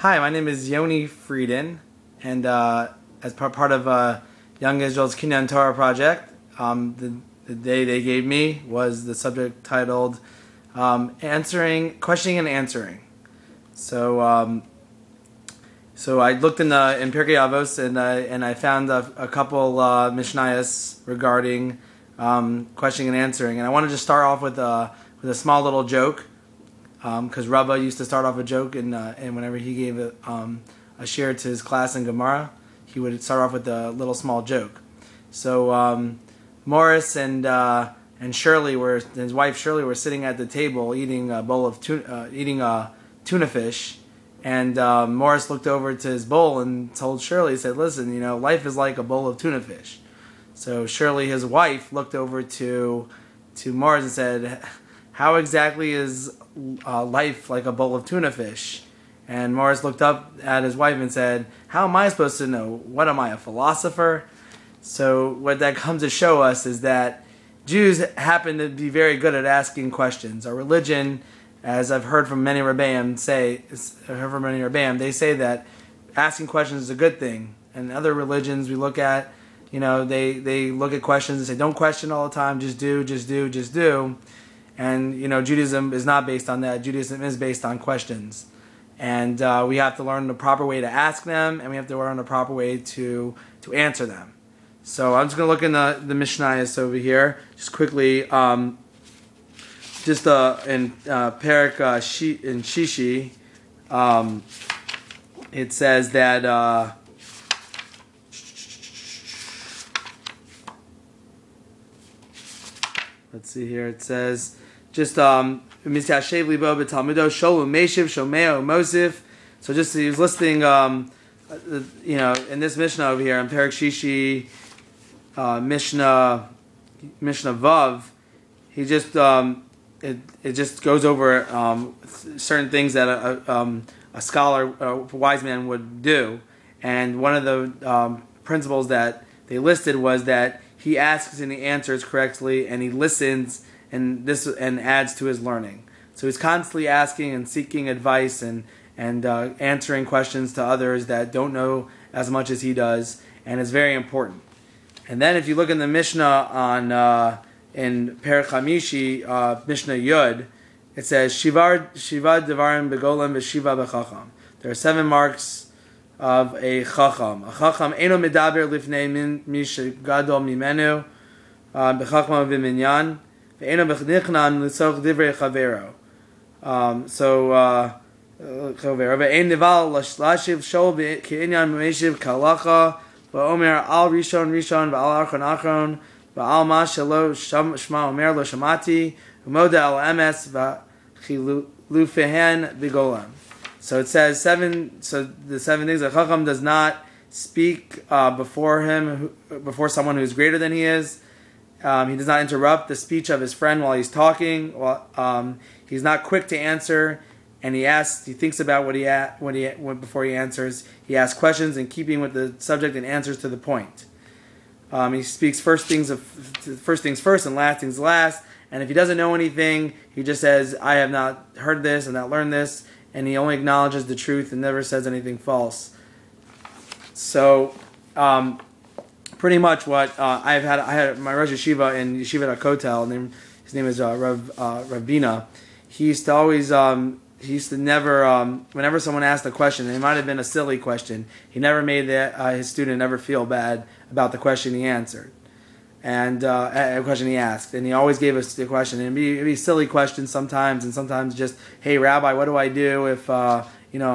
Hi, my name is Yoni Freiden, and as part of Young Israel's Kinyan Torah project, the day they gave me was the subject titled questioning and answering. So, so I looked in Pirkei Avos and I found a couple mishnayos regarding questioning and answering, and I want to just start off with a small little joke. Because Rabbi used to start off a joke, and whenever he gave a share to his class in Gemara, he would start off with a little small joke. So Morris and Shirley his wife Shirley were sitting at the table eating a bowl of tuna fish, and Morris looked over to his bowl and told Shirley, he said, "Listen, life is like a bowl of tuna fish." So Shirley, his wife, looked over to Morris and said, "How exactly is life like a bowl of tuna fish?" And Morris looked up at his wife and said, "How am I supposed to know? What am I, a philosopher?" So what that comes to show us is that Jews happen to be very good at asking questions. Our religion, as I've heard from many Rebbeim they say that asking questions is a good thing. And other religions we look at, they look at questions and say, "Don't question all the time, just do, just do, just do." And Judaism is not based on that. Judaism is based on questions, and we have to learn the proper way to ask them, and we have to learn the proper way to answer them. So I'm just going to look in the Mishnayos over here, just quickly. In Perek in Shishi, it says that. Let's see here. It says. Just so just he was listing in this Mishnah over here in Perek Shishi, Mishnah Vav, he just it just goes over certain things that a scholar, a wise man would do, and one of the principles that they listed was that he asks and he answers correctly, and he listens and adds to his learning. So he's constantly asking and seeking advice and answering questions to others that don't know as much as he does, and it's very important. And then if you look in the Mishnah in Perek Hamishi, Mishnah Yud, it says Shiva Devarim Begolam V'Shiva B'Chacham. There are 7 marks of a Chacham. A Chacham Eino Medaber Lifnei Mi Shegadol Mimenu B'Chacham V'Minyan. So he just goes So it says 7. So the 7 things, a Chacham does not speak before someone who is greater than he is. He does not interrupt the speech of his friend while he's talking. He's not quick to answer, and he thinks about before he answers. He asks questions in keeping with the subject and answers to the point. He speaks first things first and last things last. And if he doesn't know anything, he just says, "I have not heard this and not learned this," and he only acknowledges the truth and never says anything false. So. Pretty much what I had my Rosh Yeshiva in Yeshiva HaKotel, his name is Ravina. He used to never, whenever someone asked a question, it might have been a silly question, he never made his student ever feel bad about the question he answered, and a question he asked, and he always gave us the question, and it'd be silly questions sometimes, and sometimes just, "Hey Rabbi, what do I do if I'm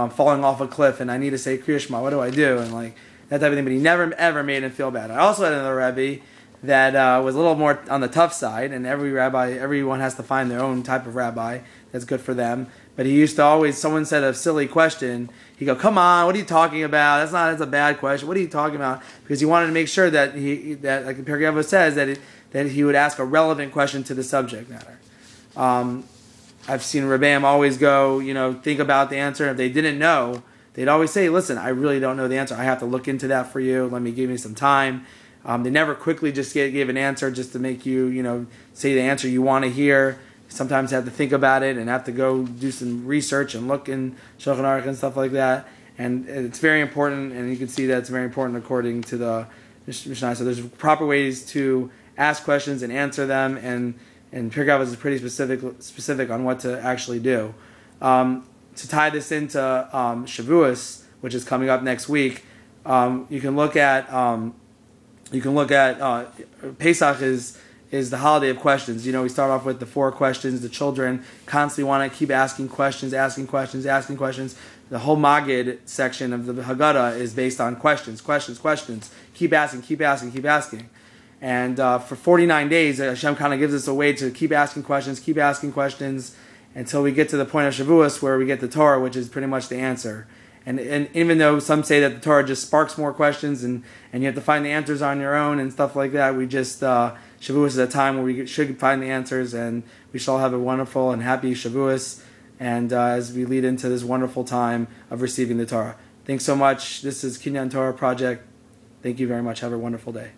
falling off a cliff and I need to say Kriya Shema? What do I do?" and that type of thing, but he never ever made him feel bad. I also had another Rebbe that was a little more on the tough side, and everyone has to find their own type of rabbi that's good for them. But he used to always, someone said a silly question, he'd go, "Come on, what are you talking about? That's a bad question. What are you talking about?" Because he wanted to make sure that like the Pirkei Avos says, that he would ask a relevant question to the subject matter. I've seen Rebbeim always go, think about the answer. If they didn't know, they'd always say, "Listen, I really don't know the answer. I have to look into that for you. Give me some time." They never quickly just give an answer just to make you, say the answer you want to hear. Sometimes have to think about it and have to go do some research and look in Shulchan Aruch and stuff like that. And it's very important, and you can see that it's very important according to the Mishnah. So there's proper ways to ask questions and answer them, and Pirkei is pretty specific on what to actually do. To tie this into Shavuos, which is coming up next week, you can look at Pesach is the holiday of questions. We start off with the 4 questions. The children constantly want to keep asking questions. The whole Magid section of the Haggadah is based on questions. Keep asking. And for 49 days, Hashem kind of gives us a way to keep asking questions, until we get to the point of Shavuos where we get the Torah, which is pretty much the answer. And even though some say that the Torah just sparks more questions and you have to find the answers on your own and stuff like that, we just, Shavuos is a time where we should find the answers, and we shall have a wonderful and happy Shavuos, and as we lead into this wonderful time of receiving the Torah. Thanks so much. This is Kinyan Torah Project. Thank you very much. Have a wonderful day.